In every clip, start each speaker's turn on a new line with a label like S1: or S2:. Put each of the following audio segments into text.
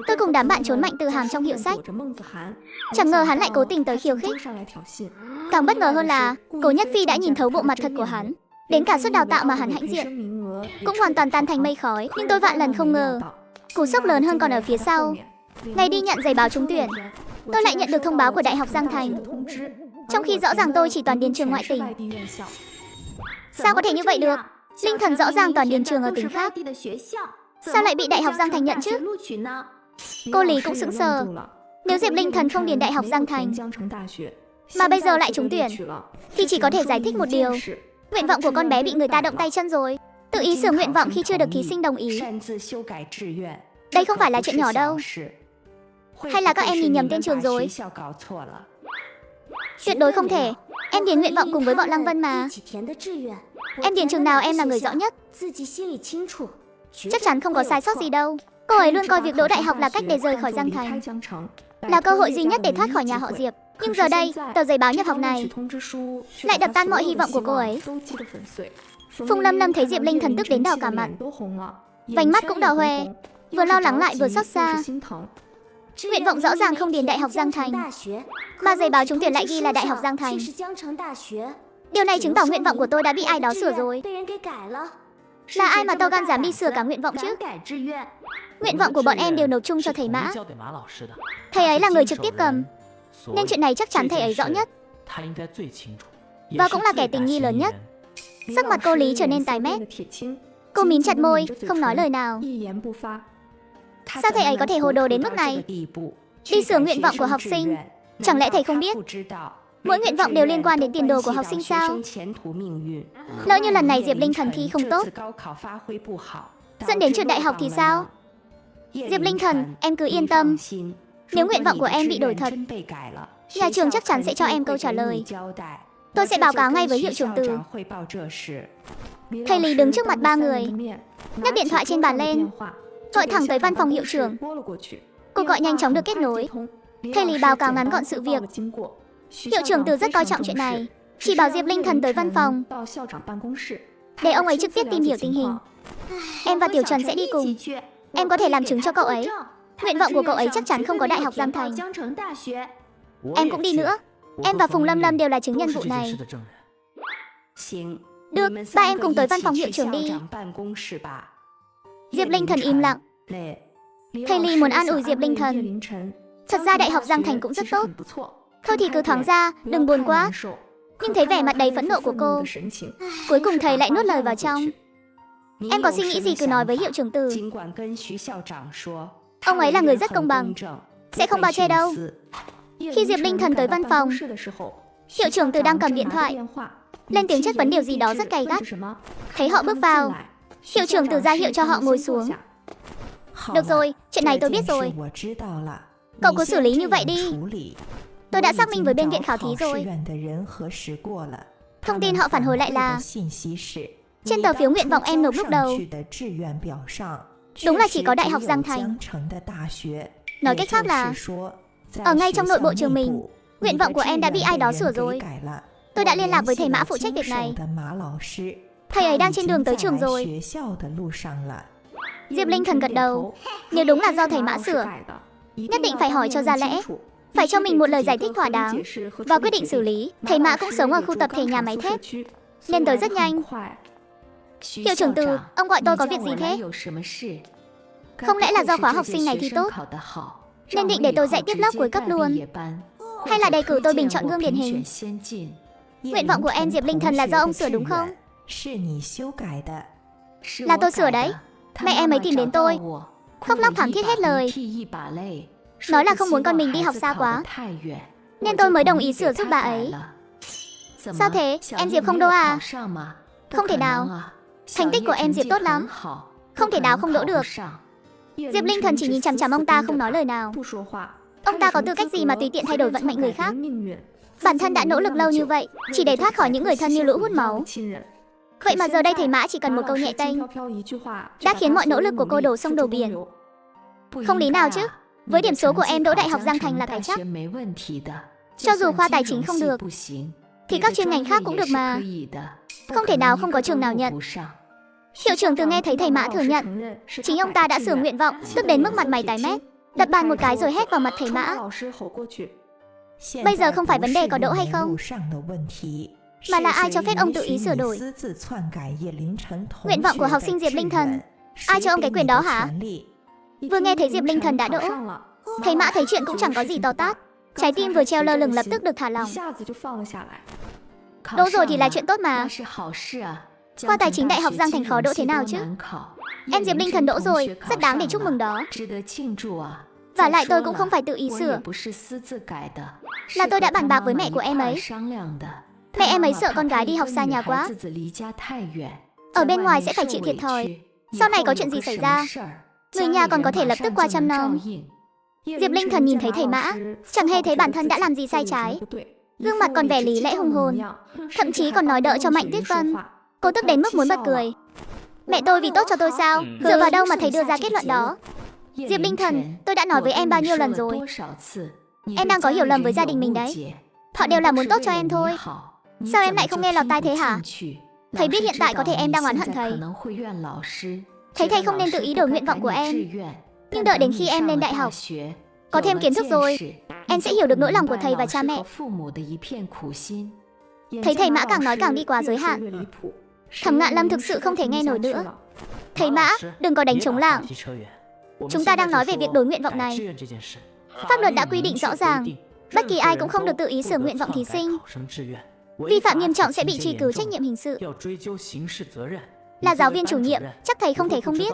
S1: Tôi cùng đám bạn trốn mạnh từ hàng trong hiệu sách. Chẳng ngờ hắn lại cố tình tới khiêu khích. Càng bất ngờ hơn là Cố Nhất Phi đã nhìn thấu bộ mặt thật của hắn. Đến cả suất đào tạo mà hắn hãnh diện cũng hoàn toàn tan thành mây khói. Nhưng tôi vạn lần không ngờ cú sốc lớn hơn còn ở phía sau. Ngày đi nhận giấy báo trúng tuyển, tôi lại nhận được thông báo của Đại học Giang Thành, trong khi rõ ràng tôi chỉ toàn điền trường ngoại tỉnh. Sao có thể như vậy được? Linh Thần rõ ràng toàn điền trường ở tỉnh khác, sao lại bị Đại học Giang Thành nhận chứ? Cô Lý cũng sững sờ. Nếu Diệp Linh Thần không điền Đại học Giang Thành mà bây giờ lại trúng tuyển thì chỉ có thể giải thích một điều: nguyện vọng của con bé bị người ta động tay chân rồi. Tự ý sửa nguyện vọng khi chưa được thí sinh đồng ý, đây không phải là chuyện nhỏ đâu. Hay là các em nhìn nhầm tên trường rồi? Tuyệt đối không thể. Em điền nguyện vọng cùng với bọn Lăng Vân mà. Em điền trường nào em là người rõ nhất. Chắc chắn không có sai sót gì đâu. Cô ấy luôn coi việc đỗ đại học là cách để rời khỏi Giang Thành, là cơ hội duy nhất để thoát khỏi nhà họ Diệp. Nhưng giờ đây, tờ giấy báo nhập học này lại đập tan mọi hy vọng của cô ấy. Phùng Lâm Lâm thấy Diệp Linh Thần tức đến đỏ cả mặt, vành mắt cũng đỏ hoe, vừa lo lắng lại vừa xót xa. Nguyện vọng rõ ràng không điền Đại học Giang Thành, mà giấy báo trúng tuyển lại ghi là Đại học Giang Thành. Điều này chứng tỏ nguyện vọng của tôi đã bị ai đó sửa rồi. Là ai mà to gan dám đi sửa cả nguyện vọng chứ? Nguyện vọng của bọn em đều nộp chung cho thầy Mã. Thầy ấy là người trực tiếp cầm, nên chuyện này chắc chắn thầy ấy rõ nhất, và cũng là kẻ tình nghi lớn nhất. Sắc mặt cô Lý trở nên tái mét. Cô mím chặt môi, không nói lời nào. Sao thầy ấy có thể hồ đồ đến mức này? Đi sửa nguyện vọng của học sinh, chẳng lẽ thầy không biết mỗi nguyện vọng đều liên quan đến tiền đồ của học sinh sao? Lỡ như lần này Diệp Linh Thần thi không tốt, dẫn đến trượt đại học thì sao? Diệp Linh Thần, em cứ yên tâm. Nếu nguyện vọng của em bị đổi thật, nhà trường chắc chắn sẽ cho em câu trả lời. Tôi sẽ báo cáo ngay với hiệu trưởng Từ. Thầy Lý đứng trước mặt ba người, nhấc điện thoại trên bàn lên, gọi thẳng tới văn phòng hiệu trưởng. Cuộc gọi nhanh chóng được kết nối. Thầy Lý báo cáo ngắn gọn sự việc. Hiệu trưởng Từ rất coi trọng chuyện này, chỉ bảo Diệp Linh Thần tới văn phòng để ông ấy trực tiếp tìm hiểu tình hình. Em và Tiểu Trần sẽ đi cùng. Em có thể làm chứng cho cậu ấy. Nguyện vọng của cậu ấy chắc chắn không có Đại học Giang Thành. Em cũng đi nữa. Em và Phùng Lâm Lâm đều là chứng nhân vụ này. Được, ba em cùng tới văn phòng hiệu trưởng đi. Diệp Linh Thần im lặng. Thầy Lý muốn an ủi Diệp Linh Thần. Thật ra Đại học Giang Thành cũng rất tốt. Thôi thì cứ thoáng ra, đừng buồn quá. Nhưng thấy vẻ mặt đầy phẫn nộ của cô, cuối cùng thầy lại nuốt lời vào trong. Em có suy nghĩ gì cứ nói với hiệu trưởng Từ. Ông ấy là người rất công bằng, sẽ không bao che đâu. Khi Diệp Linh Thần tới văn phòng, hiệu trưởng Từ đang cầm điện thoại, lên tiếng chất vấn điều gì đó rất gay gắt. Thấy họ bước vào, hiệu trưởng Từ ra hiệu cho họ ngồi xuống. Được rồi, chuyện này tôi biết rồi. Cậu cứ xử lý như vậy đi. Tôi đã xác minh với bên viện khảo thí rồi. Thông tin họ phản hồi lại là trên tờ phiếu nguyện vọng em nộp lúc đầu, đúng là chỉ có Đại học Giang Thành. Nói cách khác là ở ngay trong nội bộ trường mình, nguyện vọng của em đã bị ai đó sửa rồi. Tôi đã liên lạc với thầy Mã phụ trách việc này. Thầy ấy đang trên đường tới trường rồi. Diệp Linh Thần gật đầu. Nếu đúng là do thầy Mã sửa, nhất định phải hỏi cho ra lẽ, phải cho mình một lời giải thích thỏa đáng và quyết định xử lý. Thầy Mã cũng sống ở khu tập thể nhà máy thép, nên tới rất nhanh. Hiệu trưởng Từ, ông gọi tôi có việc gì thế? Không lẽ là do khóa học sinh này thi tốt nên định để tôi dạy tiếp lớp cuối cấp luôn? Hay là đề cử tôi bình chọn gương điển hình? Nguyện vọng của em Diệp Linh Thần là do ông sửa đúng không? Là tôi sửa đấy. Mẹ em ấy tìm đến tôi, khóc lóc thảm thiết hết lời, nói là không muốn con mình đi học xa quá, nên tôi mới đồng ý sửa giúp bà ấy. Sao thế, em Diệp không đỗ à? Không thể nào. Thành tích của em Diệp tốt lắm, không thể nào không đỗ được. Diệp Linh Thần chỉ nhìn chằm chằm ông ta không nói lời nào. Ông ta có tư cách gì mà tùy tiện thay đổi vận mệnh người khác? Bản thân đã nỗ lực lâu như vậy, chỉ để thoát khỏi những người thân như lũ hút máu. Vậy mà giờ đây thầy Mã chỉ cần một câu nhẹ tênh đã khiến mọi nỗ lực của cô đổ sông đổ biển. Không lý nào chứ. Với điểm số của em đỗ Đại học Giang Thành là cái chắc. Cho dù khoa tài chính không được thì các chuyên ngành khác cũng được mà. Không thể nào không có trường nào nhận. Hiệu trưởng Từ nghe thấy thầy Mã thừa nhận chính ông ta đã sửa nguyện vọng, tức đến mức mặt mày tái mét. đập bàn một cái rồi hét vào mặt thầy Mã. Bây giờ không phải vấn đề có đỗ hay không, mà là ai cho phép ông tự ý sửa đổi nguyện vọng của học sinh Diệp Linh Thần. Ai cho ông cái quyền đó hả? Vừa nghe thấy Diệp Linh Thần đã đỗ, thầy Mã thấy chuyện cũng chẳng có gì to tát, trái tim vừa treo lơ lửng lập tức được thả lỏng. Đỗ rồi thì là chuyện tốt mà. Khoa tài chính Đại học Giang Thành khó đỗ thế nào chứ? Em Diệp Linh Thần đỗ rồi, rất đáng để chúc mừng đó. Và lại tôi cũng không phải tự ý sửa, là tôi đã bàn bạc với mẹ của em ấy. Mẹ em ấy sợ con gái đi học xa nhà quá, ở bên ngoài sẽ phải chịu thiệt thòi. Sau này có chuyện gì xảy ra, người nhà còn có thể lập tức qua chăm nom. Diệp Linh Thần nhìn thấy thầy Mã, chẳng hề thấy bản thân đã làm gì sai trái, gương mặt còn vẻ lý lẽ hùng hồn, thậm chí còn nói đỡ cho Mạnh Tuyết Vân. Cô tức đến mức muốn bật cười. Mẹ tôi vì tốt cho tôi sao? Dựa vào đâu mà thầy đưa ra kết luận đó? Diệp Linh Thần, tôi đã nói với em bao nhiêu lần rồi, em đang có hiểu lầm với gia đình mình đấy. Họ đều là muốn tốt cho em thôi. Sao em lại không nghe lọt tai thế hả? Thầy biết hiện tại có thể em đang oán hận thầy. Thấy thầy không nên tự ý đổi nguyện vọng của em. Nhưng đợi đến khi em lên đại học, có thêm kiến thức rồi, em sẽ hiểu được nỗi lòng của thầy và cha mẹ. Thấy thầy Mã càng nói càng đi quá giới hạn, Thẩm Ngạn Lâm thực sự không thể nghe nổi nữa. Thầy Mã, đừng có đánh trống lảng. Chúng ta đang nói về việc đổi nguyện vọng này. Pháp luật đã quy định rõ ràng, bất kỳ ai cũng không được tự ý sửa nguyện vọng thí sinh. Vi phạm nghiêm trọng sẽ bị truy cứu trách nhiệm hình sự. Là giáo viên chủ nhiệm, chắc thầy không thể không biết.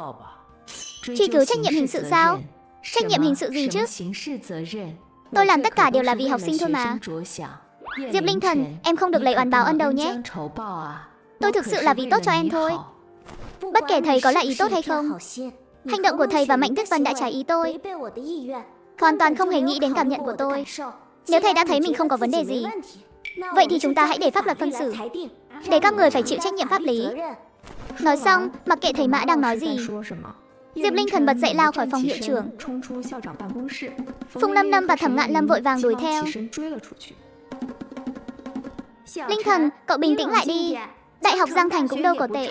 S1: Truy cứu trách nhiệm hình sự sao? Trách nhiệm hình sự gì chứ? Tôi làm tất cả đều là vì học sinh thôi mà. Diệp Linh Thần, em không được lấy oán báo ân đâu nhé. Tôi thực sự là vì tốt cho em thôi. Bất kể thầy có là ý tốt hay không, hành động của thầy và Mạnh Tuyết Vân đã trái ý tôi, hoàn toàn không hề nghĩ đến cảm nhận của tôi. Nếu thầy đã thấy mình không có vấn đề gì, vậy thì chúng ta hãy để pháp luật phân xử, để các người phải chịu trách nhiệm pháp lý. Nói xong, mặc kệ thầy Mã đang nói gì, Diệp Linh Thần bật dậy lao khỏi phòng hiệu trưởng. Phùng Lâm Lâm và Thẩm Ngạn Lâm vội vàng đuổi theo. Linh Thần, cậu bình tĩnh lại đi. Đại học Giang Thành cũng đâu có tệ.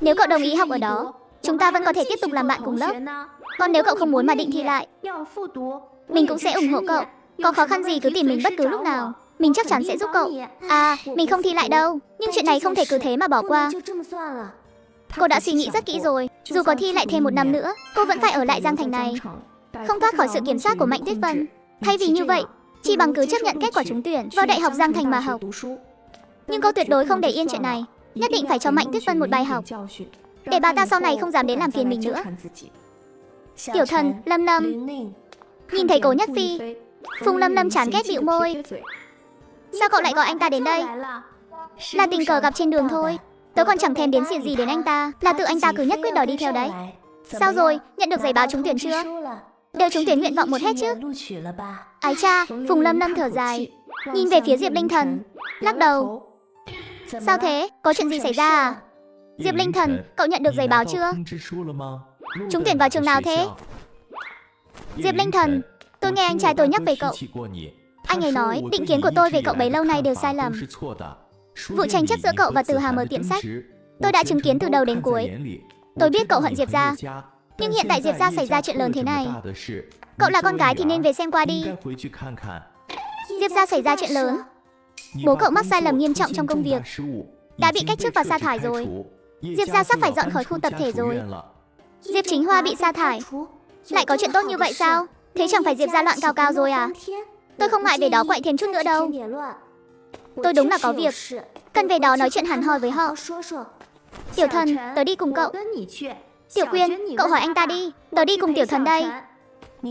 S1: Nếu cậu đồng ý học ở đó, chúng ta vẫn có thể tiếp tục làm bạn cùng lớp. Còn nếu cậu không muốn mà định thi lại, mình cũng sẽ ủng hộ cậu. Có khó khăn gì cứ tìm mình bất cứ lúc nào, mình chắc chắn sẽ giúp cậu. À, mình không thi lại đâu, nhưng chuyện này không thể cứ thế mà bỏ qua. Cô đã suy nghĩ rất kỹ rồi, dù có thi lại thêm 1 năm nữa, cô vẫn phải ở lại Giang Thành này, không thoát khỏi sự kiểm soát của Mạnh Tuyết Vân. Thay vì như vậy, chỉ bằng cứ chấp nhận kết quả trúng tuyển vào Đại học Giang Thành mà học. Nhưng cô tuyệt đối không để yên chuyện này, nhất định phải cho Mạnh Tuyết Vân một bài học, để bà ta sau này không dám đến làm phiền mình nữa. Tiểu Thần, Lâm Lâm. Nhìn thấy Cố Nhất Phi, Phùng Lâm Lâm chán ghét bĩu môi. Sao cậu lại gọi anh ta đến đây? Là tình cờ gặp trên đường thôi. Tớ còn chẳng thèm đến xỉa gì đến anh ta, là tự anh ta cứ nhất quyết đòi đi theo đấy. Sao rồi, nhận được giấy báo trúng tuyển chưa? Đều trúng tuyển nguyện vọng một hết chứ? Ái cha, Phùng Lâm Lâm thở dài, nhìn về phía Diệp Linh Thần, lắc đầu. Sao thế, có chuyện gì xảy ra à? Diệp Linh Thần, cậu nhận được giấy báo chưa? Trúng tuyển vào trường nào thế? Diệp Linh Thần, tôi nghe anh trai tôi nhắc về cậu. Anh ấy nói định kiến của tôi về cậu bấy lâu nay đều sai lầm. Vụ tranh chấp giữa cậu và Từ Hà mở tiệm sách, tôi đã chứng kiến từ đầu đến cuối. Tôi biết cậu hận Diệp gia, nhưng hiện tại Diệp gia xảy ra chuyện lớn thế này, cậu là con gái thì nên về xem qua đi. Diệp gia xảy ra chuyện lớn, bố cậu mắc sai lầm nghiêm trọng trong công việc, đã bị cách chức và sa thải rồi. Diệp gia sắp phải dọn khỏi khu tập thể rồi. Diệp Chính Hoa bị sa thải, lại có chuyện tốt như vậy sao? Thế chẳng phải Diệp gia loạn cao cao rồi à? Tôi không ngại về đó quậy thêm chút nữa đâu. Tôi đúng là có việc, cần về đó nói chuyện hẳn hoi với họ. Tiểu Thần, tớ đi cùng cậu. Tiểu Quyên, cậu hỏi anh ta đi, tớ đi cùng Tiểu Thần đây.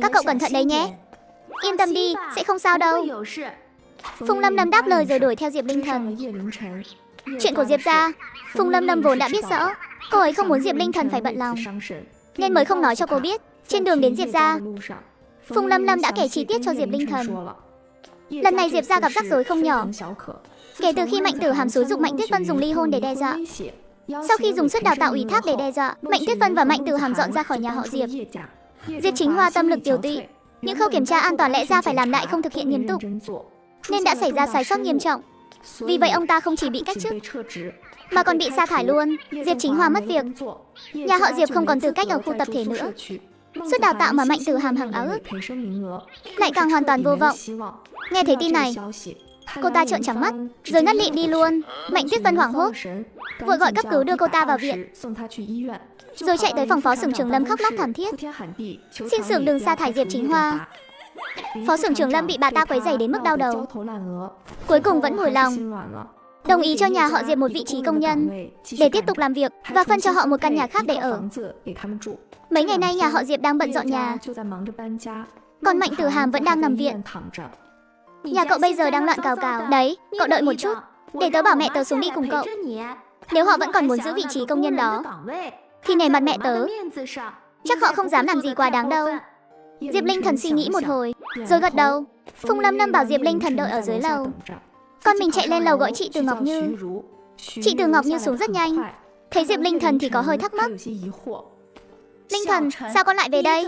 S1: Các cậu cẩn thận đấy nhé. Yên tâm đi, sẽ không sao đâu. Phùng Lâm Lâm đáp lời rồi đuổi theo Diệp Linh Thần. Chuyện của Diệp gia, Phùng Lâm Lâm vốn đã biết rõ, cô ấy không muốn Diệp Linh Thần phải bận lòng, nên mới không nói cho cô biết. Trên đường đến Diệp gia, Phùng Lâm Lâm đã kể chi tiết cho Diệp Linh Thần. Lần này Diệp gia gặp rắc rối không nhỏ. Kể từ khi Mạnh Tử Hàm xúi giục Mạnh Tuyết Vân dùng ly hôn để đe dọa, sau khi dùng suất đào tạo ủy thác để đe dọa, Mạnh Tuyết Vân và Mạnh Tử Hàm dọn ra khỏi nhà họ Diệp. Diệp Chính Hoa tâm lực tiều tụy, nhưng khâu kiểm tra an toàn lẽ ra phải làm lại không thực hiện nghiêm túc, nên đã xảy ra sai sót nghiêm trọng. Vì vậy ông ta không chỉ bị cách chức, mà còn bị sa thải luôn. Diệp Chính Hoa mất việc, nhà họ Diệp không còn tư cách ở khu tập thể nữa. Suất đào tạo mà Mạnh Tử Hàm hằng ao ước lại càng hoàn toàn vô vọng. Nghe thấy tin này, cô ta trợn trắng mắt, rồi ngất lịm đi luôn. Mạnh Tuyết Vân hoảng hốt, vội gọi cấp cứu đưa cô ta vào viện, rồi chạy tới phòng Phó Xưởng trưởng Lâm khóc lóc thảm thiết, xin xưởng đừng sa thải Diệp Chính Hoa. Phó Xưởng trưởng Lâm bị bà ta quấy rầy đến mức đau đầu, cuối cùng vẫn hồi lòng, đồng ý cho nhà họ Diệp một vị trí công nhân để tiếp tục làm việc và phân cho họ một căn nhà khác để ở. Mấy ngày nay nhà họ Diệp đang bận dọn nhà, còn Mạnh Tử Hàm vẫn đang nằm viện. Nhà cậu bây giờ đang loạn cào cào. Đấy, cậu đợi một chút, để tớ bảo mẹ tớ xuống đi cùng cậu. Nếu họ vẫn còn muốn giữ vị trí công nhân đó, thì nể mặt mẹ tớ, chắc họ không dám làm gì quá đáng đâu. Diệp Linh Thần suy nghĩ một hồi, rồi gật đầu. Phùng Lâm Lâm bảo Diệp Linh Thần đợi ở dưới lầu, con mình chạy lên lầu gọi chị Từ Ngọc Như. Chị Từ Ngọc Như xuống rất nhanh, thấy Diệp Linh Thần thì có hơi thắc mắc. Linh Thần, sao con lại về đây?